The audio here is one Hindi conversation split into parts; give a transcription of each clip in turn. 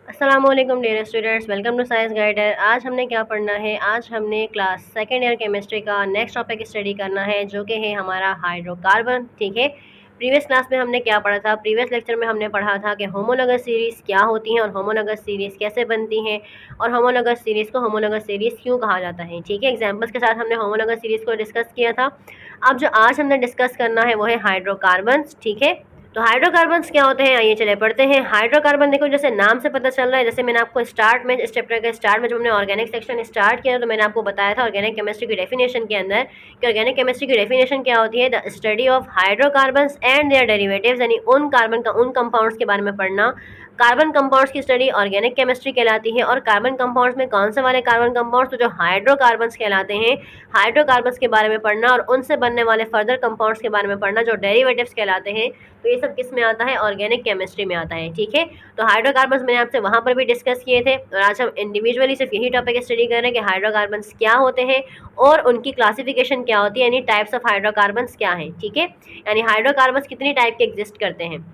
अस्सलामुअलैकुम dear students, welcome to science guider. आज हमने क्या पढ़ना है? आज हमने क्लास सेकेंड ईयर केमिस्ट्री का नेक्स्ट टॉपिक स्टडी करना है, जो कि है हमारा हाइड्रोकार्बन। ठीक है, प्रीवियस क्लास में हमने क्या पढ़ा था? प्रीवियस लेक्चर में हमने पढ़ा था कि होमोलोगस सीरीज़ क्या होती हैं और होमोलोगस सीरीज़ कैसे बनती हैं और होमोलोगस सीरीज़ को होमोलोगस सीरीज़ क्यों कहा जाता है। ठीक है, एग्जाम्पल्स के साथ हमने होमोलोगस सीरीज़ को डिस्कस किया था। अब जो आज हमने डिस्कस करना है वो है हाइड्रोकार्बन्स। ठीक है, तो हाइड्रोकार्बन्स क्या होते हैं, आइए चले पढ़ते हैं। हाइड्रोकार्बन देखो, जैसे नाम से पता चल रहा है, जैसे मैंने आपको स्टार्ट में इस चैप्टर के स्टार्ट में जब हमने ऑर्गेनिक सेक्शन स्टार्ट किया तो मैंने आपको बताया था ऑर्गेनिक केमिस्ट्री की डेफिनेशन के अंदर कि ऑर्गेनिक केमिस्ट्री की डेफिनेशन क्या होती है? The study of hydrocarbons and their derivatives, यानी उन कार्बन का उन कंपाउंड्स के बारे में पढ़ना। कार्बन कंपाउंड्स की स्टडी ऑर्गेनिक केमिस्ट्री कहलाती है। और कार्बन कंपाउंड्स में कौन से वाले कार्बन कंपाउंड्स? तो जो हाइड्रोकार्बन्स कहलाते हैं, हाइड्रोकार्बन्स के बारे में पढ़ना और उनसे बनने वाले फर्दर कंपाउंड्स के बारे में पढ़ना जो डेरिवेटिव्स कहलाते हैं। तो ये सब किस में आता है? ऑर्गेनिक केमिस्ट्री में आता है। ठीक है, तो हाइड्रोकार्बन्स मैंने आपसे वहाँ पर भी डिस्कस किए थे और आज हम इंडिविजुअली सिर्फ यही टॉपिक स्टडी कर रहे हैं कि हाइड्रोकार्बन्स क्या होते हैं और उनकी क्लासिफिकेशन क्या होती है, यानी टाइप्स ऑफ हाइड्रोकार्बन्स क्या हैं। ठीक है, यानी हाइड्रोकार्बन्स कितनी टाइप के एग्जिस्ट करते हैं।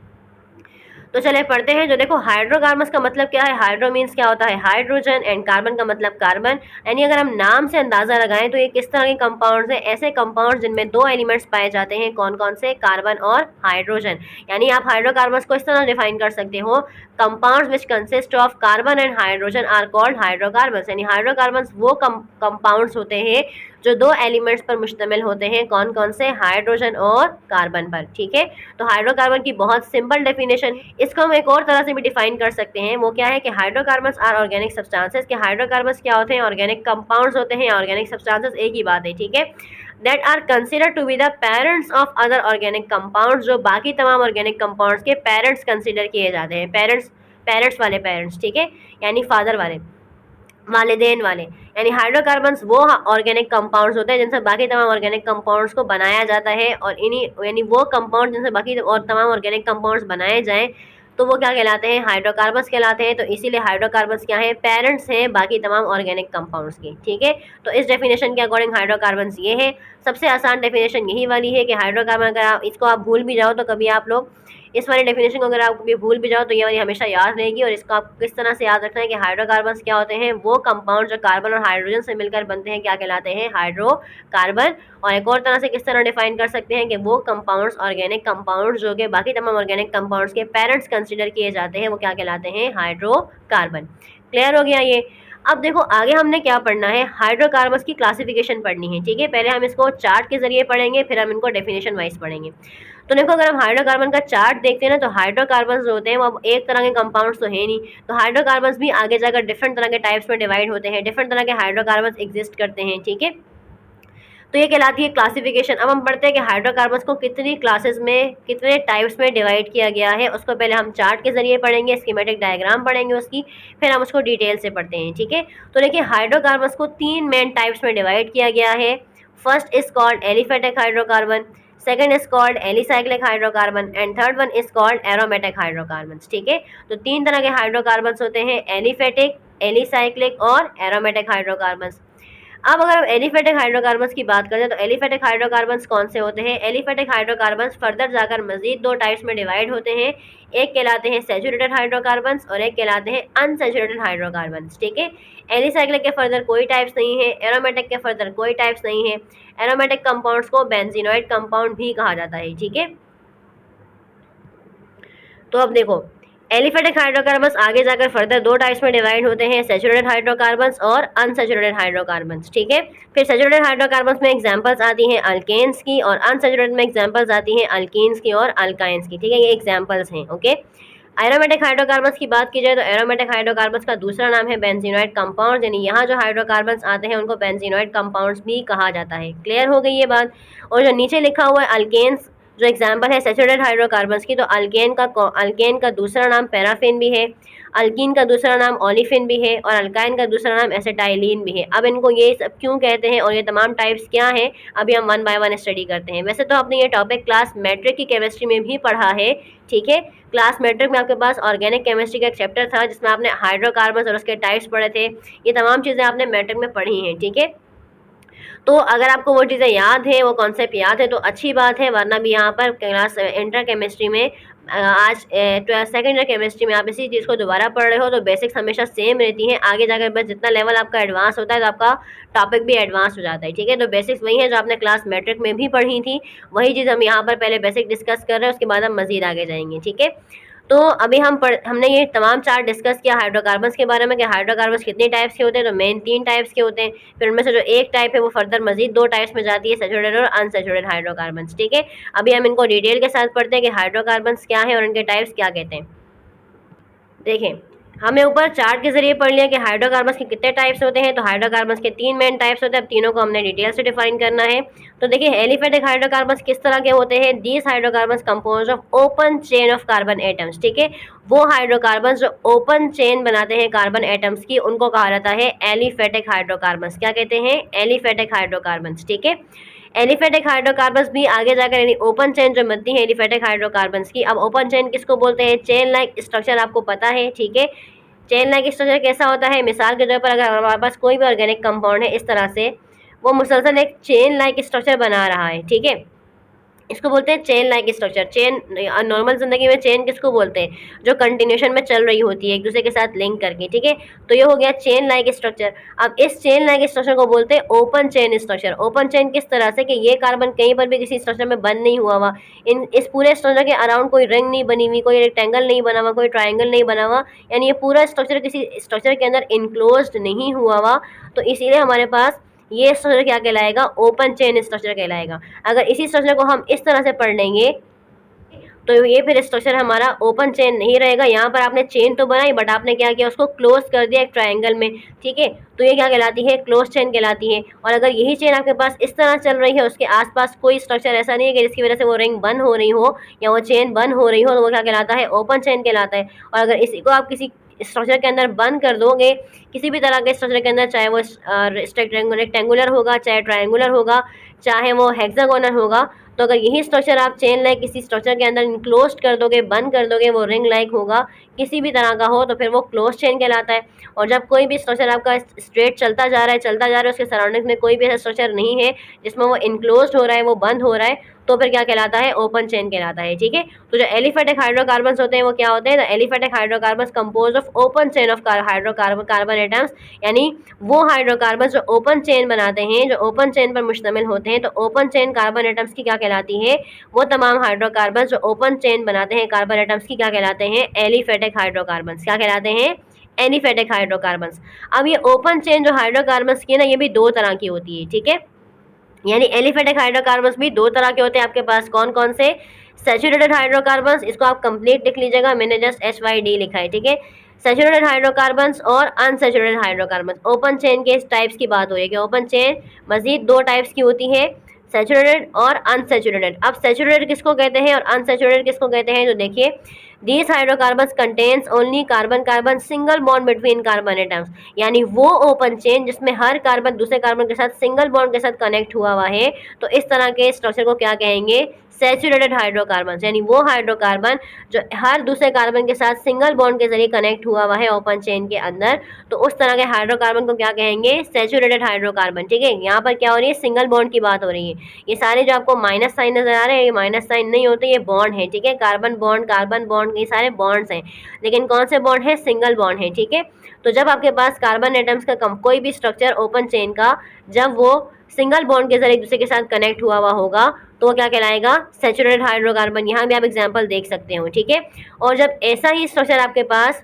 तो चले पढ़ते हैं। जो देखो, हाइड्रोकार्बन्स का मतलब क्या है? हाइड्रो मीन्स क्या होता है? हाइड्रोजन, एंड कार्बन का मतलब कार्बन। यानी अगर हम नाम से अंदाजा लगाएं तो ये किस तरह के कंपाउंड्स हैं? ऐसे कंपाउंड्स जिनमें दो एलिमेंट्स पाए जाते हैं। कौन कौन से? कार्बन और हाइड्रोजन। यानी आप हाइड्रोकार्बन्स को इस तरह डिफाइन कर सकते हो, compounds which consist of carbon and hydrogen are called hydrocarbons. यानी हाइड्रोकार्बन्स वो कंपाउंड्स होते हैं जो दो एलिमेंट्स पर मुश्तमिल होते हैं। कौन कौन से? हाइड्रोजन और कार्बन पर। ठीक है, तो हाइड्रोकार्बन की बहुत सिंपल डेफिनेशन, इसको हम एक और तरह से भी डिफाइन कर सकते हैं। वो क्या है कि हाइड्रोकार्बन्स आर ऑर्गेनिक सब्सटेंसेस। के हाइड्रोकार्बन्स क्या होते हैं? ऑर्गेनिक कंपाउंड्स होते हैं, ऑर्गेनिक सब्सटेंसेस एक ही बात है। ठीक है, that are considered to be the parents of other organic compounds, जो बाकी तमाम ऑर्गेनिक कंपाउंड्स के पेरेंट्स कंसिडर किए जाते हैं। पेरेंट्स, पेरेंट्स वाले पेरेंट्स। ठीक है, यानी फादर वाले, वालिदैन वाले। यानी हाइड्रोकार्बन्स वो ऑर्गेनिक कंपाउंड्स होते हैं जिनसे बाकी तमाम ऑर्गेनिक कंपाउंड्स को बनाया जाता है। और इन्हीं, यानी वो कंपाउंड जिनसे बाकी और तमाम ऑर्गेनिक कंपाउंड्स बनाए जाएं तो वो क्या कहलाते हैं? हाइड्रोकार्बन्स कहलाते हैं। तो इसीलिए हाइड्रोकार्बन्स क्या है? पेरेंट्स हैं बाकी तमाम ऑर्गेनिक कंपाउंड्स के। ठीक है, तो इस डेफिनेशन के अकॉर्डिंग हाइड्रोकार्बन्स ये है। सबसे आसान डेफिनेशन यही वाली है कि हाइड्रोकार्बन, अगर आप इसको आप भूल भी जाओ तो कभी आप लोग इस वाली डेफिनेशन को अगर आप कभी भूल भी जाओ तो ये वाली हमेशा याद रहेगी। और इसको आप किस तरह से याद रखना है कि हाइड्रोकार्बन्स क्या होते हैं? वो कंपाउंड जो कार्बन और हाइड्रोजन से मिलकर बनते हैं, क्या कहलाते हैं? हाइड्रोकार्बन। और एक और तरह से किस तरह डिफाइन कर सकते हैं कि वो कंपाउंड्स, ऑर्गेनिक कंपाउंड्स जो कि बाकी तमाम ऑर्गेनिक कंपाउंड्स के पेरेंट्स कंसिडर किए जाते हैं, वो क्या कहलाते हैं? हाइड्रोकार्बन। क्लियर हो गया ये? अब देखो आगे हमने क्या पढ़ना है? हाइड्रोकार्बन्स की क्लासिफिकेशन पढ़नी है। ठीक है, पहले हम इसको चार्ट के जरिए पढ़ेंगे, फिर हम इनको डेफिनेशन वाइज पढ़ेंगे। तो देखो, अगर हम हाइड्रोकार्बन का चार्ट देखते हैं ना, तो हाइड्रोकार्बन्स जो होते हैं वो अब एक तरह के कंपाउंड्स तो है नहीं। तो हाइड्रोकार्बन्स भी आगे जाकर डिफरेंट तरह के टाइप्स में डिवाइड होते हैं, डिफरेंट तरह के हाइड्रोकार्बन्स एग्जिस्ट करते हैं। ठीक है, तो ये कहलाती है क्लासिफिकेशन। अब हम पढ़ते हैं कि हाइड्रोकार्बन्स को कितनी क्लासेस में, कितने टाइप्स में डिवाइड किया गया है। उसको पहले हम चार्ट के जरिए पढ़ेंगे, स्कीमेटिक डायग्राम पढ़ेंगे उसकी, फिर हम उसको डिटेल से पढ़ते हैं। ठीक है, तो देखिए हाइड्रोकार्बन्स को तीन मेन टाइप्स में डिवाइड किया गया है। First is called aliphatic hydrocarbon, second is called alicyclic hydrocarbon, and third one is called aromatic hydrocarbons. ठीक है, तो तीन तरह के हाइड्रोकार्बन्स होते हैं, एलिफेटिक, एलिसाइक्लिक और एरोमेटिक हाइड्रोकार्बन्स। अब अगर हम एलिफेटिक हाइड्रोकार्बन्स की बात करें तो एलिफेटिक हाइड्रोकार्बन्स कौन से होते हैं? एलिफेटिक हाइड्रोकार्बन्स फर्दर जाकर मजीद दो टाइप्स में डिवाइड होते हैं। एक कहलाते हैं सैचुरेटेड हाइड्रोकार्बन्स और एक कहलाते हैं अनसैचुरेटेड हाइड्रोकार्बन्स। ठीक है, एलिसाइक्लिक के फर्दर कोई टाइप्स नहीं है, एरोमेटिक के फर्दर कोई टाइप्स नहीं है। एरोमेटिक कंपाउंड्स को बेंजीनोइड कंपाउंड भी कहा जाता है। ठीक है, तो अब देखो, एलिफेटिक हाइड्रोकार्बन्स आगे जाकर फर्दर दो टाइप्स में डिवाइड होते हैं, सैचुरेटेड हाइड्रोकार्बन्स और अनसैचुरेटेड हाइड्रोकार्बन्स। ठीक है, फिर सैचुरेटेड हाइड्रोकार्बन्स में एग्जांपल्स आती हैं अल्केन्स की, और अनसैचुरेटेड में एग्जांपल्स आती हैं अल्कीन्स की और अल्काइंस की। ठीक है, ये एग्जांपल्स हैं। ओके, एरोमेटिक हाइड्रोकार्बन्स की बात की जाए तो एरोमेटिक हाइड्रोकार्बन्स का दूसरा नाम है बेंजीनोइड कंपाउंड, यानी यहाँ जो हाइड्रोकार्बन्स आते हैं उनको बेंजीनोइड कंपाउंड्स भी कहा जाता है। क्लियर हो गई ये बात? और जो नीचे लिखा हुआ है अल्केन्स, जो एग्जाम्पल है सैचुरेटेड हाइड्रोकार्बन्स की, तो अल्केन का दूसरा नाम पैराफिन भी है, अल्कीन का दूसरा नाम ओलिफिन भी है, और अल्काइन का दूसरा नाम एसिटाइलिन भी है। अब इनको ये सब क्यों कहते हैं और ये तमाम टाइप्स क्या हैं, अभी हम वन बाय वन स्टडी करते हैं। वैसे तो आपने ये टॉपिक क्लास मैट्रिक की केमिस्ट्री में भी पढ़ा है। ठीक है, क्लास मैट्रिक में आपके पास ऑर्गेनिक केमिस्ट्री का एक चैप्टर था जिसमें आपने हाइड्रोकार्बन्स और उसके टाइप्स पढ़े थे। ये तमाम चीज़ें आपने मैट्रिक में पढ़ी हैं। ठीक है, तो अगर आपको वो चीज़ें याद है, वो कॉन्सेप्ट याद है तो अच्छी बात है, वरना भी यहाँ पर क्लास इंटर केमिस्ट्री में आज सेकेंड ईयर केमिस्ट्री में आप इसी चीज़ को दोबारा पढ़ रहे हो, तो बेसिक्स हमेशा सेम रहती हैं। आगे जाकर बस जितना लेवल आपका एडवांस होता है तो आपका टॉपिक भी एडवांस हो जाता है, ठीक है। तो बेसिक्स वही है जो आपने क्लास मैट्रिक में भी पढ़ी थी, वही चीज़ हम यहाँ पर पहले बेसिक डिस्कस कर रहे हैं, उसके बाद हम मजीद आगे जाएंगे, ठीक है। तो अभी हमने ये तमाम चार डिस्कस किया हाइड्रोकार्बन्स के बारे में कि हाइड्रोकार्बन्स कितने टाइप्स के होते हैं। तो मेन 3 टाइप्स के होते हैं, फिर उनमें से जो एक टाइप है वो फर्दर मजीद 2 टाइप्स में जाती है, सैचुरेटेड और अनसैचुरेटेड हाइड्रोकार्बन्स, ठीक है। अभी हम इनको डिटेल के साथ पढ़ते हैं कि हाइड्रोकार्बन्स क्या है और इनके टाइप्स क्या कहते हैं। देखें, हमने ऊपर चार्ट के जरिए पढ़ लिया कि हाइड्रोकार्बन्स के कितने टाइप्स होते हैं। तो हाइड्रोकार्बन्स के 3 मेन टाइप्स होते हैं, अब तीनों को हमने डिटेल से डिफाइन करना है। तो देखिए, एलिफेटिक हाइड्रोकार्बन्स किस तरह के होते हैं। These hydrocarbons compose of open chain of carbon atoms, ठीक है। वो हाइड्रोकार्बन्स जो ओपन चेन बनाते हैं कार्बन एटम्स की, उनको कहा जाता है एलिफेटिक हाइड्रोकार्बन्स। क्या कहते हैं? एलिफेटिक हाइड्रोकार्बन्स, ठीक है। एलिफेटिक हाइड्रोकार्बन्स भी आगे जाकर यानी ओपन चेन जो बनती है एलिफेटिक हाइड्रोकार्बन्स की। अब ओपन चेन किसको बोलते हैं? चेन लाइक स्ट्रक्चर आपको पता है, ठीक है। चेन लाइक स्ट्रक्चर कैसा होता है? मिसाल के तौर पर अगर हमारे पास कोई भी ऑर्गेनिक कंपाउंड है इस तरह से, वो मुसलसल एक चेन लाइक स्ट्रक्चर बना रहा है, ठीक है, इसको बोलते हैं chain like structure. Chain normal जिंदगी में चेन किसको बोलते हैं? जो कंटिन्यूशन में चल रही होती है एक दूसरे के साथ लिंक करके, ठीक है। तो ये हो गया चेन लाइक स्ट्रक्चर। अब इस चेन लाइक स्ट्रक्चर को बोलते हैं open chain structure. Open chain किस तरह से कि ये कार्बन कहीं पर भी किसी स्ट्रक्चर में बंद नहीं हुआ हुआ, इस पूरे स्ट्रक्चर के अराउंड कोई रिंग नहीं बनी हुई, कोई रेक्टेंगल नहीं बना हुआ, कोई ट्राइंगल नहीं बना हुआ, यानी ये पूरा स्ट्रक्चर किसी स्ट्रक्चर के अंदर इनक्लोज्ड नहीं हुआ हुआ। तो इसीलिए हमारे पास ये स्ट्रक्चर क्या कहलाएगा? ओपन चेन स्ट्रक्चर कहलाएगा। अगर इसी स्ट्रक्चर को हम इस तरह से पढ़ लेंगे तो ये फिर स्ट्रक्चर हमारा ओपन चेन नहीं रहेगा। यहाँ पर आपने चेन तो बनाई बट आपने क्या किया? उसको क्लोज कर दिया एक ट्रायंगल में, ठीक है। तो ये क्या कहलाती है? क्लोज चेन कहलाती है। और अगर यही चेन आपके पास इस तरह चल रही है, उसके आसपास कोई स्ट्रक्चर ऐसा नहीं है कि जिसकी वजह से वो रिंग बंद हो रही हो या वो चेन बंद हो रही हो, तो वो क्या कहलाता है? ओपन चेन कहलाता है। और अगर इसी को आप किसी स्ट्रक्चर के अंदर बंद कर दोगे, किसी भी तरह के स्ट्रक्चर के अंदर, चाहे वो रेक्टेंगुलर होगा, चाहे ट्रायंगुलर होगा, चाहे वो हेक्सागोनल होगा, तो अगर यही स्ट्रक्चर आप चेन लाइक किसी स्ट्रक्चर के अंदर इनक्लोज कर दोगे, बंद कर दोगे, वो रिंग लाइक होगा, किसी भी तरह का हो, तो फिर वो क्लोज चेन कहलाता है। और जब कोई भी स्ट्रक्चर आपका स्ट्रेट चलता जा रहा है, चलता जा रहा है, उसके सराउंडिंग में कोई भी ऐसा स्ट्रक्चर नहीं है जिसमें वो इनक्लोज हो रहा है, वो बंद हो रहा है, तो फिर क्या कहलाता है? ओपन चेन कहलाता है, ठीक है। तो जो एलिफेटिक हाइड्रोकार्बन्स होते हैं वो क्या होते हैं? तो aliphatic hydrocarbons compose of open chain of carbon atoms, यानी वो हाइड्रोकार्बन्स जो ओपन चेन बनाते हैं, जो ओपन चेन पर मुश्तमिल होते हैं। तो ओपन चेन कार्बन एटम्स की क्या कहलाती है? वो तमाम हाइड्रोकार्बन्स जो ओपन चेन बनाते हैं कार्बन एटम्स की क्या कहलाते हैं? Aliphatic hydrocarbons. क्या कहलाते हैं? Aliphatic hydrocarbons. अब ये ओपन चेन जो हाइड्रोकार्बन्स की है ना, ये भी 2 तरह की होती है, ठीक है। यानी एलिफेटिक हाइड्रोकार्बन्स भी 2 तरह के होते हैं आपके पास। कौन कौन से? सैचुरेटेड हाइड्रोकार्बन्स, इसको आप कंप्लीट लिख लीजिएगा, मैंने जस्ट HYD लिखा है, ठीक है। सैचुरेटेड हाइड्रोकार्बन्स और अनसैचुरेटेड हाइड्रोकार्बन्स। ओपन चेन के टाइप्स की बात हो रही है कि ओपन चेन मजीद 2 टाइप्स की होती है, सैचुरेटेड और अनसैचुरेटेड। अब सैचुरेटेड किसको कहते हैं और अनसैचुरेटेड किसको कहते हैं? तो देखिए, these hydrocarbons contains only carbon carbon single bond between carbon atoms, यानी वो ओपन चेन जिसमें हर कार्बन दूसरे कार्बन के साथ सिंगल बॉन्ड के साथ कनेक्ट हुआ हुआ है। तो इस तरह के स्ट्रक्चर को क्या कहेंगे? सैचुरेटेड हाइड्रोकार्बन्स, यानी वो हाइड्रोकार्बन जो हर दूसरे कार्बन के साथ सिंगल बॉन्ड के जरिए कनेक्ट हुआ हुआ है ओपन चेन के अंदर, तो उस तरह के हाइड्रोकार्बन को क्या कहेंगे? सैचुरेटेड हाइड्रोकार्बन, ठीक है। यहाँ पर क्या हो रही है? सिंगल बॉन्ड की बात हो रही है। ये सारे जो आपको माइनस साइन नजर आ रहे हैं, ये माइनस साइन नहीं होते, ये बॉन्ड है, ठीक है। कार्बन बॉन्ड, ये सारे बॉन्ड्स हैं, लेकिन कौन से बॉन्ड है? सिंगल बॉन्ड है, ठीक है। तो जब आपके पास कार्बन एटम्स का कोई भी स्ट्रक्चर ओपन चेन का, जब वो सिंगल बॉन्ड के जरिए एक दूसरे के साथ कनेक्ट हुआ हुआ होगा, तो वो क्या कहलाएगा? Saturated hydrocarbon. यहाँ भी आप एग्जांपल देख सकते हो, ठीक है। और जब ऐसा ही स्ट्रक्चर आपके पास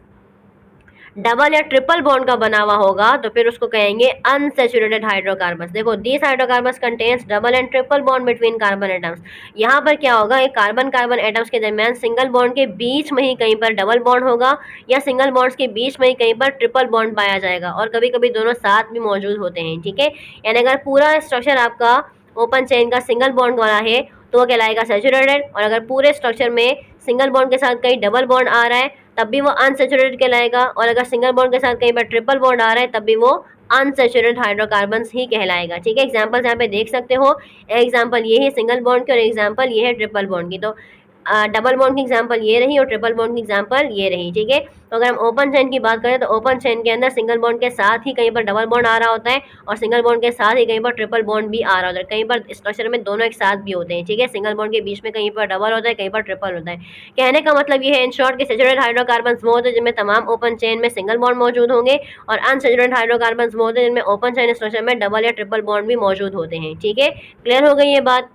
डबल या ट्रिपल बॉन्ड का बना हुआ होगा, तो फिर उसको कहेंगे अनसैचुरेटेड हाइड्रोकार्बन्स। देखो, these hydrocarbons contains double and triple bond between carbon atoms. यहाँ पर क्या होगा? एक कार्बन कार्बन एटम्स के दरमियान सिंगल बॉन्ड के बीच में ही कहीं पर डबल बॉन्ड होगा, या सिंगल बॉन्ड्स के बीच में ही कहीं पर ट्रिपल बॉन्ड पाया जाएगा, और कभी कभी दोनों साथ भी मौजूद होते हैं, ठीक है। यानी अगर पूरा स्ट्रक्चर आपका ओपन चेन का सिंगल बॉन्ड वाला है तो वो कहलाएगा सैचुरेटेड, और अगर पूरे स्ट्रक्चर में सिंगल बॉन्ड के साथ कहीं डबल बॉन्ड आ रहा है तब भी वो अनसैचुरेटेड कहलाएगा, और अगर सिंगल बॉन्ड के साथ कहीं पर ट्रिपल बॉन्ड आ रहा है तब भी वो अनसैचुरेटेड हाइड्रोकार्बन्स ही कहलाएगा, ठीक है। एग्जांपल्स यहाँ पे देख सकते हो, एग्जांपल ये है सिंगल बॉन्ड की और एग्जांपल ये है ट्रिपल बॉन्ड की। तो डबल बॉन्ड की एग्जांपल ये रही और ट्रिपल बॉन्ड की एग्जांपल ये रही, ठीक है। तो अगर हम ओपन चेन की बात करें तो ओपन चेन के अंदर सिंगल बॉन्ड के साथ ही कहीं पर डबल बॉन्ड आ रहा होता है और सिंगल बॉन्ड के साथ ही कहीं पर ट्रिपल बॉन्ड भी आ रहा होता है, कहीं पर स्ट्रक्चर में दोनों एक साथ भी होते हैं, ठीक है। सिंगल बॉन्ड के बीच में कहीं पर डबल होता है, कहीं पर ट्रिपल होता है। कहने का मतलब ये है इन शॉर्ट कि सैचुरेटेड हाइड्रोकार्बन्स वो होते हैं जिनमें तमाम ओपन चेन में सिंगल बॉन्ड मौजूद होंगे और अनसैचुरेटेड हाइड्रोकार्बन्स वो होते हैं जिनमें ओपन चेन स्ट्रक्चर में डबल या ट्रिपल बॉन्ड भी मौजूद होते हैं, ठीक है। क्लियर हो गई ये बात।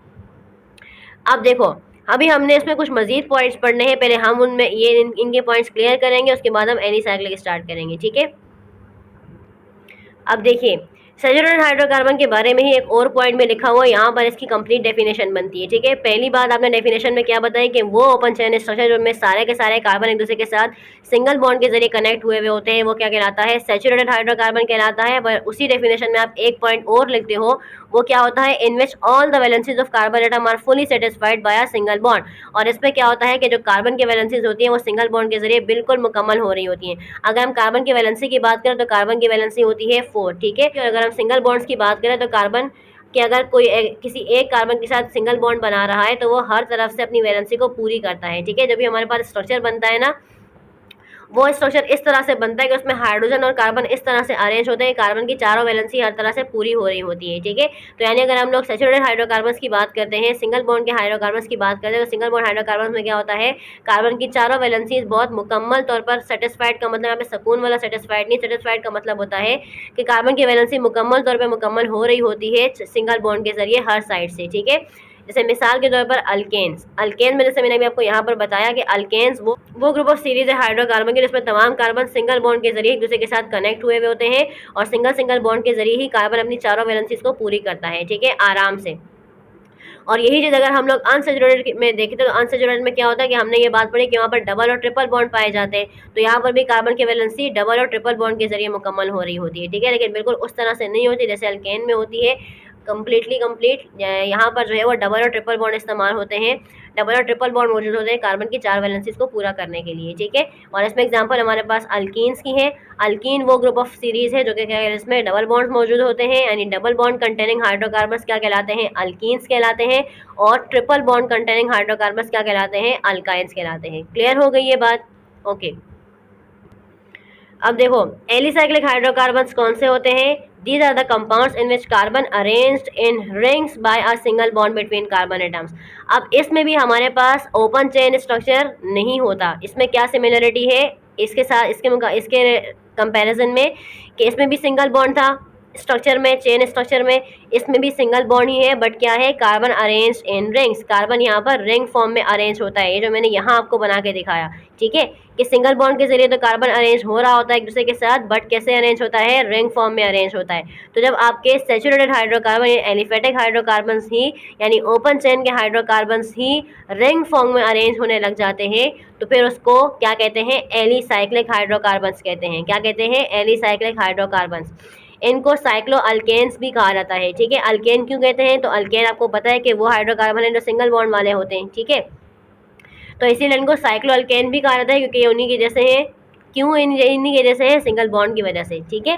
अब देखो, अभी हमने इसमें कुछ मजीद पॉइंट्स पढ़ने हैं, पहले हम उनमें इनके पॉइंट्स क्लियर करेंगे, उसके बाद हम एलिसाइक्लिक स्टार्ट करेंगे, ठीक है। अब देखिए, सैचुरेटेड हाइड्रोकार्बन के बारे में ही एक और पॉइंट में लिखा हुआ है, यहाँ पर इसकी कंप्लीट डेफिनेशन बनती है, ठीक है। पहली बात आपने डेफिनेशन में क्या बताई कि वो ओपन चेन स्ट्रक्चर में सारे के सारे कार्बन एक दूसरे के साथ सिंगल बॉन्ड के जरिए कनेक्ट हुए हुए होते हैं, वो क्या कहलाता है, सैचुरेटेड हाइड्रोकार्बन कहलाता है। पर उसी डेफिनेशन में आप एक पॉइंट और लिखते हो, वो क्या होता है, in which all the valencies of carbon atom are fully satisfied by a single bond. और इसमें क्या होता है कि जो कार्बन की वैलेंसीज होती हैं वो सिंगल बॉन्ड के जरिए बिल्कुल मुकम्मल हो रही होती हैं। अगर हम कार्बन की वैलेंसी की बात करें तो कार्बन की वैलेंसी होती है 4, ठीक है। और अगर हम सिंगल बॉन्ड्स की बात करें तो कार्बन कि अगर कोई किसी एक कार्बन के साथ सिंगल बॉन्ड बना रहा है तो वो हर तरफ से अपनी वैलेंसी को पूरी करता है, ठीक है। जब भी हमारे पास स्ट्रक्चर बनता है ना, वो स्ट्रक्चर इस तरह से बनता है कि उसमें हाइड्रोजन और कार्बन इस तरह से अरेंज होते हैं, कार्बन की चारों वैलेंसी हर तरह से पूरी हो रही होती है, ठीक है। तो यानी अगर हम लोग सैचुरेटेड हाइड्रोकार्बन्स की बात करते हैं, सिंगल बॉन्ड के हाइड्रोकार्बन्स की बात करते हैं, तो सिंगल बॉन्ड हाइड्रोकार्बन्स में क्या होता है, कार्बन की चारों वैलेंसीज बहुत मुकम्मल तौर पर सेटिस्फाइड का मतलब यहाँ पे सकून वाला सेटिस्फाइड नहीं, सेटिस्फाइड का मतलब होता है कि कार्बन की वैलेंसी मुकम्मल तौर पर मुकम्मल हो रही होती है सिंगल बॉन्ड के जरिए हर साइड से, ठीक है। जैसे मिसाल के तौर पर अल्केन्स में जैसे मैंने भी आपको यहाँ पर बताया कि अल्केन्स वो ग्रुप ऑफ सीरीज है हाइड्रोकार्बन के जिसमें तमाम कार्बन सिंगल बॉन्ड के जरिए एक दूसरे के साथ कनेक्ट हुए हुए होते हैं और सिंगल बॉन्ड के जरिए ही कार्बन अपनी चारों वैलेंसीज को पूरी करता है, ठीक है, आराम से। और यही चीज़ अगर हम लोग अनसैचुरेटेड में देखते तो अनसैचुरेटेड में क्या होता है कि हमने ये बात पढ़ी कि वहाँ पर डबल और ट्रिपल बॉन्ड पाए जाते हैं, तो यहाँ पर भी कार्बन की वैलेंसी डबल और ट्रिपल बॉन्ड के जरिए मुकम्मल हो रही होती है, ठीक है। लेकिन बिल्कुल उस तरह से नहीं होती जैसे अल्केन में होती है कंप्लीट। यहाँ पर जो है वो डबल और ट्रिपल बॉन्ड इस्तेमाल होते हैं, डबल और ट्रिपल बॉन्ड मौजूद होते हैं कार्बन की चार वैलेंसीज को पूरा करने के लिए, ठीक है। और इसमें एग्जांपल हमारे पास अल्कीन्स की है। अल्कीन वो ग्रुप ऑफ सीरीज है जो कि क्या है, इसमें डबल बॉन्ड मौजूद होते हैं, यानी डबल बॉन्ड कंटेनिंग हाइड्रोकार्बन्स क्या कहलाते हैं, अल्कीन्स कहलाते हैं। और ट्रिपल बॉन्ड कंटेनिंग हाइड्रोकार्बन्स क्या कहलाते हैं, अल्काइंस कहलाते हैं। क्लियर हो गई ये बात, ओके। अब देखो, एलिसाइक्लिक हाइड्रोकार्बन्स कौन से होते हैं, These are the compounds in which carbon arranged in rings by a single bond between carbon atoms। अब इसमें भी हमारे पास ओपन चेन स्ट्रक्चर नहीं होता। इसमें क्या सिमिलरिटी है इसके साथ, इसके कंपैरिजन में कि इसमें भी सिंगल बॉन्ड था स्ट्रक्चर में, चेन स्ट्रक्चर में, इसमें भी सिंगल बॉन्ड ही है, बट क्या है, carbon arrange in rings, carbon यहाँ पर रिंग फॉर्म में अरेंज होता है, ये जो मैंने यहाँ आपको बना के दिखाया, ठीक है, कि सिंगल बॉन्ड के जरिए तो कार्बन अरेंज हो रहा होता है एक दूसरे के साथ, बट कैसे अरेंज होता है, रिंग फॉर्म में अरेंज होता है। तो जब आपके सैचुरेटेड हाइड्रोकार्बन या एलिफेटिक हाइड्रोकार्बन्स ही यानी ओपन चेन के हाइड्रोकार्बन्स ही रिंग फॉर्म में अरेंज होने लग जाते हैं तो फिर उसको क्या कहते हैं, एलिसाइक्लिक हाइड्रोकार्बन्स कहते हैं। क्या कहते हैं, एलिसाइक्लिक हाइड्रोकार्बन्स। इनको साइक्लो अल्केन्स भी कहा जाता है, ठीक है। अल्केन क्यों कहते हैं, तो अल्केन आपको पता है कि वो हाइड्रोकार्बन है जो सिंगल बॉन्ड वाले होते हैं, ठीक है, तो इसीलिए इनको साइक्लो अल्केन भी कहा जाता है क्योंकि ये उन्हीं की जैसे हैं। क्यों, इन्हीं के जैसे है, सिंगल बॉन्ड की वजह से, ठीक है।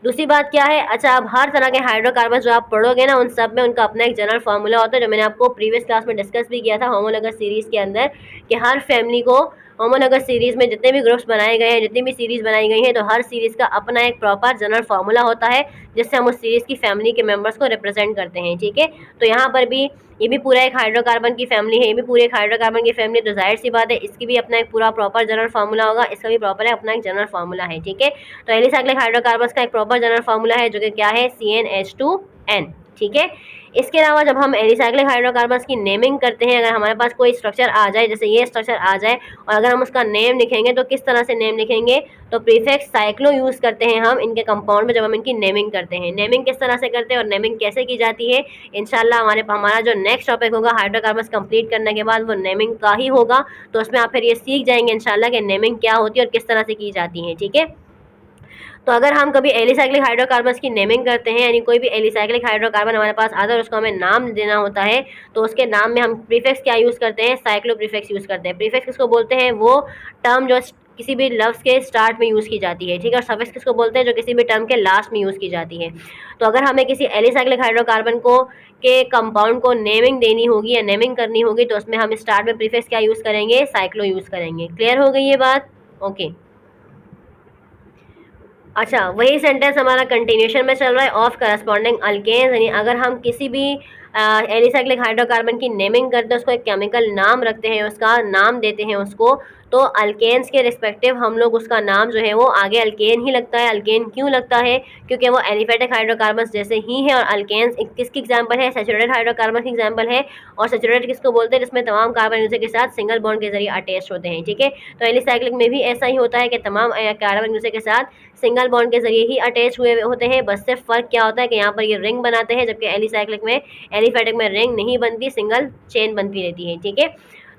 दूसरी बात क्या है, अच्छा, अब हर तरह के हाइड्रोकार्बन जो आप पढ़ोगे ना उन सब में उनका अपना एक जनरल फार्मूला होता है जो मैंने आपको प्रीवियस क्लास में डिस्कस भी किया था होमोलोगस सीरीज़ के अंदर, कि हर फैमिली को होमोलोगस सीरीज़ में जितने भी ग्रुप्स बनाए गए हैं, जितनी भी सीरीज़ बनाई गई हैं, तो हर सीरीज़ का अपना एक प्रॉपर जनरल फार्मूला होता है जिससे हम उस सीरीज़ की फैमिली के मेंबर्स को रिप्रेजेंट करते हैं, ठीक है। तो यहाँ पर भी ये भी पूरा एक हाइड्रोकार्बन की फैमिली है, ये भी पूरे एक हाइड्रोकार्बन की फैमिली, तो जाहिर सी बात है इसकी भी अपना एक पूरा प्रॉपर जनरल फार्मूला होगा, इसका भी प्रॉपर है अपना एक जनरल फार्मूला है, ठीक है। तो एलिसाइक्लिक हाइड्रोकार्बन्स का एक प्रॉपर जनरल फार्मूला है जो कि क्या है, CnH2n, ठीक है। इसके अलावा जब हम एलिसाइक्लिक हाइड्रोकार्बन्स की नेमिंग करते हैं, अगर हमारे पास कोई स्ट्रक्चर आ जाए, जैसे ये स्ट्रक्चर आ जाए और अगर हम उसका नेम लिखेंगे तो किस तरह से नेम लिखेंगे, तो प्रीफिक्स साइक्लो यूज़ करते हैं हम इनके कंपाउंड में जब हम इनकी नेमिंग करते हैं। नेमिंग किस तरह से करते हैं और नेमिंग कैसे की जाती है, इंशाल्लाह हमारा जो नेक्स्ट टॉपिक होगा हाइड्रोकार्बन्स कंप्लीट करने के बाद वो नेमिंग का ही होगा, तो उसमें आप फिर ये सीख जाएंगे इंशाल्लाह कि नेमिंग क्या होती है और किस तरह से की जाती है, ठीक है। तो अगर हम कभी एलिसाइक्लिक हाइड्रोकार्बन्स की नेमिंग करते हैं, यानी कोई भी एलिसाइक्लिक हाइड्रोकार्बन हमारे पास आता है और उसको हमें नाम देना होता है, तो उसके नाम में हम प्रीफिक्स क्या यूज़ करते हैं, साइक्लो प्रीफिक्स यूज़ करते हैं। प्रीफिक्स किसको बोलते हैं, वो टर्म जो किसी भी लफ्ज़ के स्टार्ट में यूज़ की जाती है, ठीक है। और सफिक्स किसको बोलते हैं, जो किसी भी टर्म के लास्ट में यूज़ की जाती है। तो अगर हमें किसी एलिसाइक्लिक हाइड्रोकार्बन को के कंपाउंड को नेमिंग देनी होगी या नेमिंग करनी होगी, तो उसमें हम स्टार्ट में प्रीफिक्स क्या यूज़ करेंगे, साइक्लो यूज़ करेंगे। क्लियर हो गई ये बात? ओके। अच्छा, वही सेंटेंस हमारा कंटिन्यूशन में चल रहा है, ऑफ करस्पॉन्डिंग अल्केन्स, यानी अगर हम किसी भी एलिसाइक्लिक हाइड्रोकार्बन की नेमिंग करते हैं, उसको एक केमिकल नाम रखते हैं, उसका नाम देते हैं उसको, तो अल्केन्स के रिस्पेक्टिव हम लोग उसका नाम जो है वो आगे अल्केन ही लगता है। अल्केन क्यों लगता है? क्योंकि वो एलिफेटिक हाइड्रोकार्बन्स जैसे ही है। और अल्केन्स किसकी एग्जांपल है? सैचुरेटेड हाइड्रोकार्बन की एग्जांपल है। और सैचुरेटेड किसको बोलते हैं? जिसमें तमाम कार्बन एक दूसरे के साथ सिंगल बॉन्ड के जरिए अटैच होते हैं, ठीक है। तो एलिसाइक्लिक में भी ऐसा ही होता है कि तमाम कार्बन एक दूसरे के साथ सिंगल बॉन्ड के जरिए ही अटैच हुए होते हैं। बस सिर्फ फर्क क्या होता है कि यहाँ पर ये रिंग बनाते हैं, जबकि एलिसाइक्लिक में एलिफेटिक में रिंग नहीं बनती, सिंगल चेन बनती रहती है, ठीक है।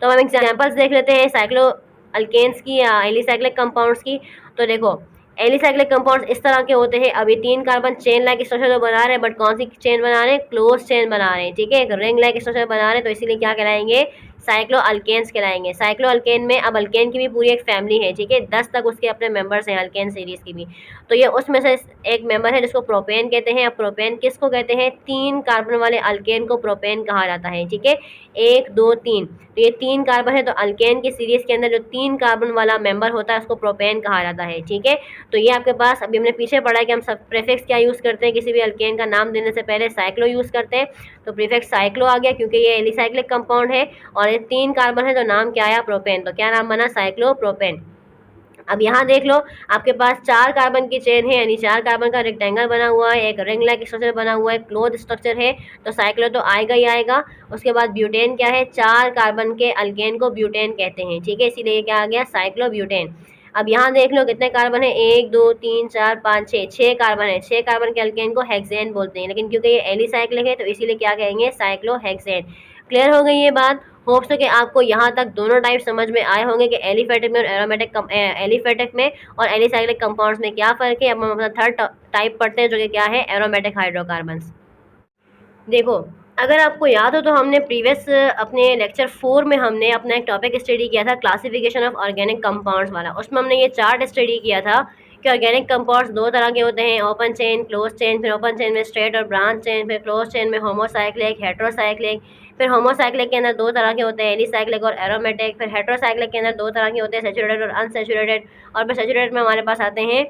तो हम एग्जांपल्स देख लेते हैं साइक्लो अल्केन्स की या एलिसाइक्लिक कंपाउंड्स की। तो देखो, एलिसाइक्लिक कंपाउंड्स इस तरह के होते हैं। अभी 3 कार्बन चेन लाइक स्ट्रक्चर तो बना रहे हैं, बट कौन सी चेन बना रहे हैं? क्लोज चेन बना रहे हैं, ठीक है। एक रिंग लाइक स्ट्रक्चर बना रहे हैं, तो इसीलिए क्या कहलाएंगे? साइक्लो अल्केन्स कहलाएंगे। साइक्लो अल्केन में अब अल्केन की भी पूरी एक फैमिली है, ठीक है। 10 तक उसके अपने मेंबर्स हैं अल्केन सीरीज की भी। तो ये उसमें से एक मेंबर है जिसको प्रोपेन कहते हैं। अब प्रोपेन किसको कहते हैं? 3 कार्बन वाले अल्केन को प्रोपेन कहा जाता है, ठीक है। 1 2 3, तो ये 3 कार्बन है, तो अल्केन की सीरीज के अंदर जो 3 कार्बन वाला मेंबर होता है उसको प्रोपेन कहा जाता है, ठीक है। तो ये आपके पास अभी हमने पीछे पढ़ा है कि हम सब प्रीफिक्स क्या यूज़ करते हैं, किसी भी अल्केन का नाम देने से पहले साइक्लो यूज़ करते हैं। तो प्रीफिक्स साइक्लो आ गया क्योंकि ये एलिसाइक्लिक कंपाउंड है और ये 3 कार्बन है, तो नाम क्या आया? प्रोपेन। तो क्या नाम बना? Cyclo propane. अब यहाँ देख लो, आपके पास 4 कार्बन की चेन है, यानी 4 कार्बन का रेक्टेंगल बना हुआ है, एक रिंग लाइक स्ट्रक्चर बना हुआ है, क्लोज स्ट्रक्चर है, तो साइक्लो तो आएगा ही आएगा। उसके बाद ब्यूटेन क्या है? 4 कार्बन के अल्केन को ब्यूटेन कहते हैं, ठीक है। इसीलिए क्या आ गया? Cyclo butane. अब यहाँ देख लो कितने कार्बन है, 1 2 3 4 5 6, 6 कार्बन है। 6 कार्बन के अल्केन को हेक्सेन बोलते हैं, लेकिन क्योंकि ये एलिसाइक्लिक है तो इसीलिए क्या कहेंगे? Cyclo hexane. क्लियर हो गई ये बात? होप्स कि आपको यहाँ तक दोनों टाइप समझ में आए होंगे कि एलिफेटिक में और एलिफेटिक में और एलिसाइक्लिक कंपाउंड्स में क्या फ़र्क है। अब हम अपना थर्ड टाइप पढ़ते हैं, जो कि क्या है? Aromatic hydrocarbons. देखो, अगर आपको याद हो तो हमने प्रीवियस अपने लेक्चर 4 में हमने अपना एक टॉपिक स्टडी किया था, क्लासिफिकेशन ऑफ ऑर्गेनिक कंपाउंड्स वाला। उसमें हमने ये चार्ट स्टडी किया था कि ऑर्गेनिक कंपाउंड्स 2 तरह के होते हैं, ओपन चेन, क्लोज चेन। फिर ओपन चेन में स्ट्रेट और ब्रांच चेन, फिर क्लोज चेन में होमोसाइक्लिक, हेट्रोसाइक्लिक। फिर होमोसाइक्लिक के अंदर 2 तरह के होते हैं, एलिसाइक्लिक और एरोमेटिक। फिर हेट्रोसाइक्लिक के अंदर 2 तरह के होते हैं, सैचुरेटेड और अनसैचुरेटेड। और फिर सैचुरेटेड में हमारे पास आते हैं,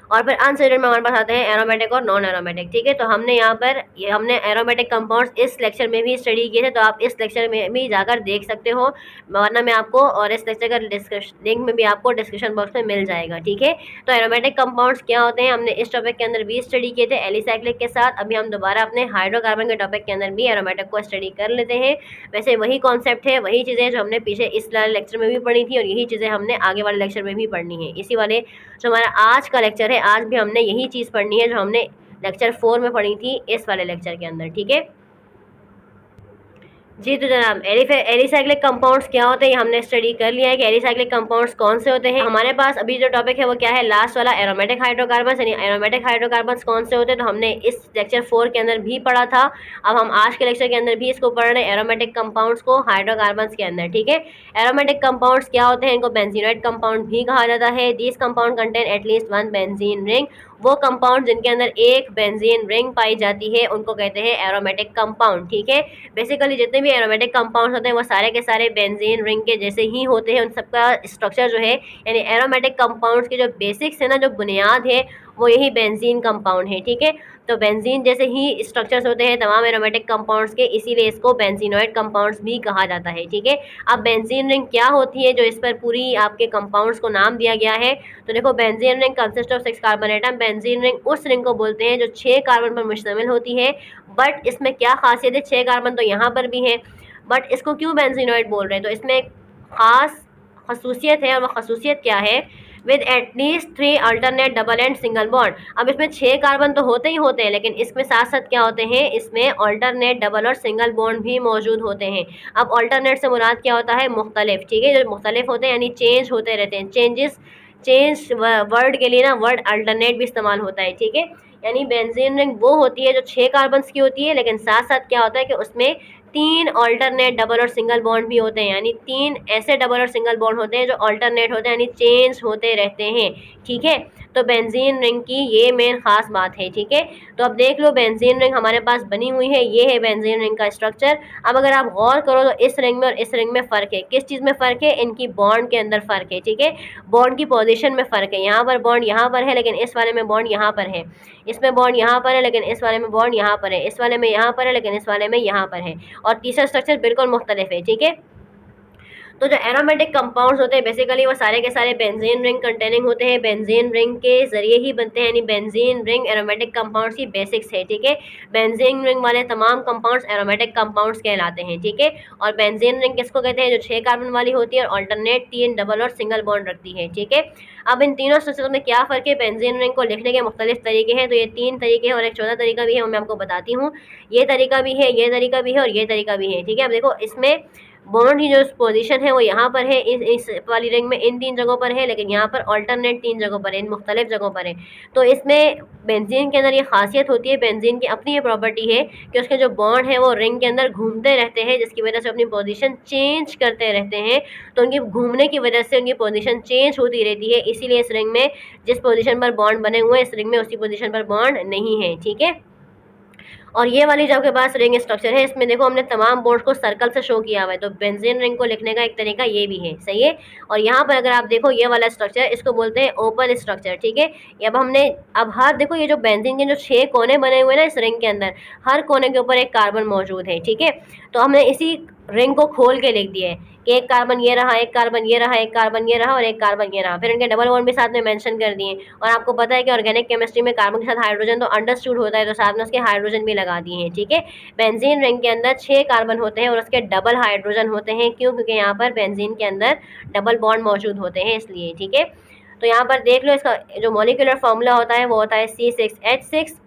और फिर अनसैचुरेटेड में हमारे पास आते हैं एरोमेटिक और नॉन एरोमेटिक, ठीक है। तो हमने यहाँ पर हमने एरोमेटिक कंपाउंड्स इस लेक्चर में भी स्टडी किए थे, तो आप इस लेक्चर में भी जाकर देख सकते हो, वरना मैं आपको और इस लेक्चर का लिंक में भी आपको डिस्क्रिप्शन बॉक्स में मिल जाएगा, ठीक है। तो एरोमेटिक कंपाउंड्स क्या होते हैं, हमने इस टॉपिक के अंदर भी स्टडी किए थे एलिसाइक्लिक के साथ। अभी हम दोबारा अपने हाइड्रोकार्बन के टॉपिक के अंदर भी एरोमेटिक को स्टडी कर लेते हैं। वैसे वही कॉन्सेप्ट है, वही चीज़ें जो हमने पीछे इस वाले लेक्चर में भी पढ़ी थी, और यही चीज़ें हमने आगे वाले लेक्चर में भी पढ़नी है। इसी वाले जो हमारा आज का लेक्चर है, आज भी हमने यही चीज़ पढ़नी है जो हमने लेक्चर 4 में पढ़ी थी इस वाले लेक्चर के अंदर, ठीक है जी। तो जनाब, एलिसाइक्लिक कंपाउंड्स क्या होते हैं, ये हमने स्टडी कर लिया है कि एलिसाइक्लिक कंपाउंड्स कौन से होते हैं। हमारे पास अभी जो टॉपिक है वो क्या है? लास्ट वाला, एरोमेटिक हाइड्रोकार्बन्स। यानी एरोमेटिक हाइड्रोकार्बन्स कौन से होते हैं, तो हमने इस लेक्चर 4 के अंदर भी पढ़ा था। अब हम आज के लेक्चर के अंदर भी इसको पढ़ रहे हैं, एरोमेटिक कंपाउंड्स को हाइड्रोकार्बन्स के अंदर, ठीक है। एरोमेटिक कंपाउंड्स क्या होते हैं? इनको बेंजीनोइड कंपाउंड भी कहा जाता है। This compound contain at least 1 benzene ring. वो कंपाउंड जिनके अंदर एक बेंजीन रिंग पाई जाती है उनको कहते हैं एरोमेटिक कंपाउंड, ठीक है। बेसिकली जितने भी एरोमेटिक कंपाउंड्स होते हैं वो सारे के सारे बेंजीन रिंग के जैसे ही होते हैं। उन सबका स्ट्रक्चर जो है, यानी एरोमेटिक कंपाउंड्स के जो बेसिक्स है ना, जो बुनियाद है, वो यही बेंजीन कंपाउंड है, ठीक है। तो बेंजीन जैसे ही स्ट्रक्चर्स होते हैं तमाम एरोमेटिक कंपाउंड्स के, इसीलिए इसको बेंजीनोइड कंपाउंड्स भी कहा जाता है, ठीक है। अब बेंजीन रिंग क्या होती है, जो इस पर पूरी आपके कंपाउंड्स को नाम दिया गया है। तो देखो, benzene ring consist of 6 carbon atom. Benzene ring उस रिंग को बोलते हैं जो 6 कार्बन पर मुश्तमिल होती है। बट इसमें क्या खासियत है, 6 कार्बन तो यहाँ पर भी है, बट इसको क्यों बेंजीनोइड बोल रहे हैं? तो इसमें एक ख़ास खसूसियत है, और वह खसूसियत क्या है? With at least 3 alternate double and single bond. अब इसमें 6 कार्बन तो होते ही होते हैं, लेकिन इसमें साथ साथ क्या होते हैं? इसमें अल्टरनेट, डबल और सिंगल बॉन्ड भी मौजूद होते हैं। अब अल्टरनेट से मुराद क्या होता है? मुख्तलिफ, ठीक है। जो मुख्तलिफ होते हैं यानी चेंज होते रहते हैं। चेंज वर्ड के लिए ना वर्ड अल्टरनेट भी इस्तेमाल होता है, ठीक है। यानी बेंजीन रिंग वो होती है जो 6 कार्बन्स की होती है, लेकिन साथ साथ क्या होता है कि उसमें 3 ऑल्टरनेट डबल और सिंगल बॉन्ड भी होते हैं, यानी 3 ऐसे डबल और सिंगल बॉन्ड होते हैं जो ऑल्टरनेट होते हैं, यानी चेंज होते रहते हैं। ठीक है, तो बेंजीन रिंग की ये मेन खास बात है। ठीक है, तो अब देख लो बेंजीन रिंग हमारे पास बनी हुई है, ये है बेंजीन रिंग का स्ट्रक्चर। अब अगर आप गौर करो तो इस रिंग में और इस रिंग में फ़र्क है। किस चीज़ में फ़र्क है? इनकी बॉन्ड के अंदर फ़र्क है। ठीक है, बॉन्ड की पोजीशन में फ़र्क है। यहाँ पर बॉन्ड यहाँ पर है, लेकिन इस वाले में बॉन्ड यहाँ पर है। इसमें बॉन्ड यहाँ पर है, लेकिन इस वाले में बॉन्ड यहाँ पर है। इस वाले में यहाँ पर है, लेकिन इस वाले में यहाँ पर है। और तीसरा स्ट्रक्चर बिल्कुल मुख्तलिफ है। ठीक है, तो जो एरोमेटिक कंपाउंड्स होते हैं बेसिकली वो सारे के सारे बेंजीन रिंग कंटेनिंग होते हैं, बेंजीन रिंग के ज़रिए ही बनते हैं, यानी बेंजीन रिंग एरोमेटिक कंपाउंड्स की बेसिक्स है। ठीक है, बेंजीन रिंग वाले तमाम कंपाउंड्स एरोमेटिक कंपाउंड्स कहलाते हैं। ठीक है, और बेंजीन रिंग किसको कहते हैं? जो 6 कार्बन वाली होती है और अल्टरनेट 3 डबल और सिंगल बॉन्ड रखती है। ठीक है, अब इन तीनों स्ट्रक्चर में क्या फ़र्क है? बेंजीन रिंग को लिखने के मुख्तलिफ तरीके हैं, तो ये 3 तरीके हैं और एक चौथा तरीका भी है, वो मैं आपको बताती हूँ। ये तरीका भी है, ये तरीका भी है और ये तरीका भी है। ठीक है, अब देखो इसमें बॉन्ड की जो पोजीशन है वो यहाँ पर है, इस वाली रिंग में इन 3 जगहों पर है, लेकिन यहाँ पर अल्टरनेट 3 जगहों पर है, इन मुख्तलिफ जगहों पर है। तो इसमें बेंजीन के अंदर ये खासियत होती है, बेंजीन की अपनी ये प्रॉपर्टी है कि उसके जो बॉन्ड है वो रिंग के अंदर घूमते रहते हैं, जिसकी वजह से अपनी पोजीशन चेंज करते रहते हैं। तो उनकी घूमने की वजह से उनकी पोजीशन चेंज होती रहती है, इसीलिए इस रिंग में जिस पोजीशन पर बॉन्ड बने हुए हैं इस रिंग में उसी पोजीशन पर बॉन्ड नहीं है। ठीक है, और ये वाली जो आपके पास रिंग स्ट्रक्चर है इसमें देखो हमने तमाम बॉन्ड्स को सर्कल से शो किया हुआ है, तो बेंजीन रिंग को लिखने का एक तरीका ये भी है। सही है, और यहाँ पर अगर आप देखो ये वाला स्ट्रक्चर इसको बोलते हैं ओपन स्ट्रक्चर। ठीक है, अब हमने अब हर देखो ये जो बेंजीन के जो 6 कोने बने हुए हैं ना इस रिंग के अंदर, हर कोने के ऊपर एक कार्बन मौजूद है। ठीक है, तो हमने इसी रिंग को खोल के लिख दिया है कि एक कार्बन ये रहा, एक कार्बन ये रहा, एक कार्बन ये रहा और एक कार्बन ये रहा। फिर इनके डबल बॉन्ड भी साथ में मेंशन कर दिए, और आपको पता है कि ऑर्गेनिक केमिस्ट्री में कार्बन के साथ हाइड्रोजन तो अंडरस्टूड होता है, तो साथ में उसके हाइड्रोजन भी लगा दिए हैं। ठीक है, बेंजीन रिंग के अंदर 6 कार्बन होते हैं और उसके डबल हाइड्रोजन होते हैं। क्यों? क्योंकि यहाँ पर बेंजीन के अंदर डबल बॉन्ड मौजूद होते हैं इसलिए। ठीक है, तो यहाँ पर देख लो इसका जो मॉलिक्यूलर फार्मूला होता है वो होता है C6H6।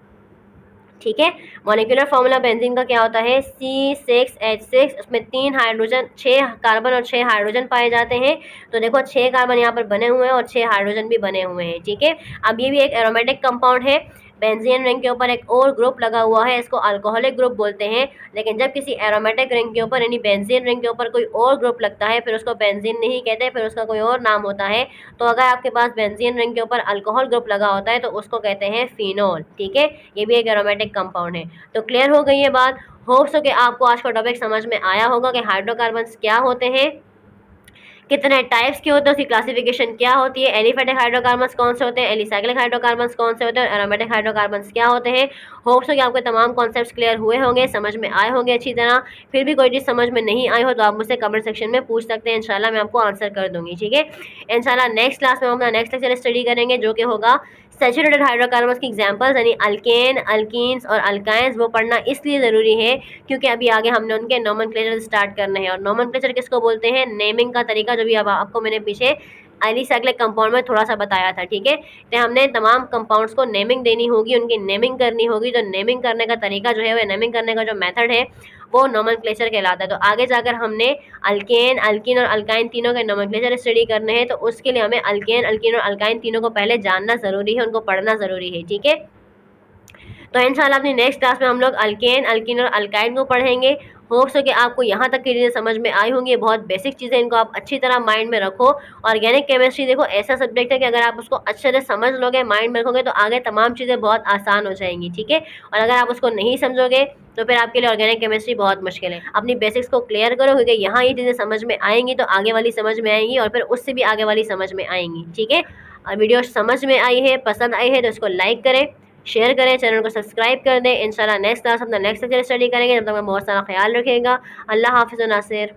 ठीक है, मॉलिक्यूलर फार्मूला बेंजीन का क्या होता है? C6H6। उसमें 3 हाइड्रोजन, 6 कार्बन और 6 हाइड्रोजन पाए जाते हैं। तो देखो 6 कार्बन यहाँ पर बने हुए हैं और 6 हाइड्रोजन भी बने हुए हैं। ठीक है, अब ये भी एक एरोमेटिक कंपाउंड है। बेंजीन रिंग के ऊपर एक और ग्रुप लगा हुआ है, इसको अल्कोहलिक ग्रुप बोलते हैं। लेकिन जब किसी एरोमेटिक रिंग के ऊपर यानी बेंजीन रिंग के ऊपर कोई और ग्रुप लगता है फिर उसको बेंजीन नहीं कहते, फिर उसका कोई और नाम होता है। तो अगर आपके पास बेंजीन रिंग के ऊपर अल्कोहल ग्रुप लगा होता है तो उसको कहते हैं फिनोल। ठीक है, ये भी एक एरोमेटिक कंपाउंड है। तो क्लियर हो गई ये बात। होप्स हो कि आपको आज का टॉपिक समझ में आया होगा कि हाइड्रोकार्बन्स क्या होते हैं, कितने टाइप्स के होते हैं, उसकी क्लासिफिकेशन क्या होती है, एलिफेटिक हाइड्रोकार्बन्स कौन से होते हैं, एलिसाइक्लिक हाइड्रोकार्बन्स कौन से होते हैं और एरोमेटिक हाइड्रोकार्बन्स क्या होते हैं। होप्स हो कि आपके तमाम कॉन्सेप्ट्स क्लियर हुए होंगे, समझ में आए होंगे अच्छी तरह। फिर भी कोई चीज़ समझ में नहीं आई हो तो आप मुझसे कमेंट सेक्शन में पूछ सकते हैं, इंशाल्लाह मैं आपको आंसर कर दूंगी। ठीक है, इंशाल्लाह नेक्स्ट क्लास में हम अपना नेक्स्ट लेक्चर स्टडी करेंगे जो कि होगा सैचुरेटेड हाइड्रोकार्बन्स की एग्जांपल्स, यानी अल्केन, अल्कीन्स और अल्काइंस। वो पढ़ना इसलिए ज़रूरी है क्योंकि अभी आगे हमने उनके नोमेनक्लेचर स्टार्ट करने हैं। और नोमेनक्लेचर किसको बोलते हैं? नेमिंग का तरीका जो भी अब आपको मैंने पीछे एलिसाइक्लिक कंपाउंड में थोड़ा सा बताया था। ठीक है, तो हमने तमाम कंपाउंड्स को नेमिंग देनी होगी, उनकी नेमिंग करनी होगी। तो नेमिंग करने का तरीका जो है वह नेमिंग करने का जो मेथड है वो नोमेनक्लेचर कहलाता है। तो आगे जाकर हमने अल्केन, अल्कीन और अल्काइन तीनों के नोमेनक्लेचर स्टडी करने हैं, तो उसके लिए हमें अल्केन, अल्कीन और अल्काइन तीनों को पहले जानना ज़रूरी है, उनको पढ़ना ज़रूरी है। ठीक है, तो इंशाल्लाह अपनी नेक्स्ट क्लास में हम लोग अल्केन, अल्कीन और अल्काइन को पढ़ेंगे। होप्स हो कि आपको यहाँ तक की चीज़ें समझ में आई होंगी। बहुत बेसिक चीज़ें, इनको आप अच्छी तरह माइंड में रखो। ऑर्गेनिक केमिस्ट्री देखो ऐसा सब्जेक्ट है कि अगर आप उसको अच्छे से समझ लोगे, माइंड में रखोगे, तो आगे तमाम चीज़ें बहुत आसान हो जाएंगी। ठीक है, और अगर आप उसको नहीं समझोगे तो फिर आपके लिए ऑर्गेनिक केमिस्ट्री बहुत मुश्किल है। अपनी बेसिक्स को क्लियर करो, क्योंकि यहाँ ये चीज़ें समझ में आएंगी तो आगे वाली समझ में आएंगी और फिर उससे भी आगे वाली समझ में आएंगी। ठीक है, और वीडियो समझ में आई है, पसंद आई है तो इसको लाइक करें, शेयर करें, चैनल को सब्सक्राइब कर दें। इंशाल्लाह नेक्स्ट क्लास अपना नेक्स्ट लेक्चर स्टडी करेंगे। जब तक मैं बहुत सारा ख्याल रखिएगा। अल्लाह हाफ़िज़ नासिर।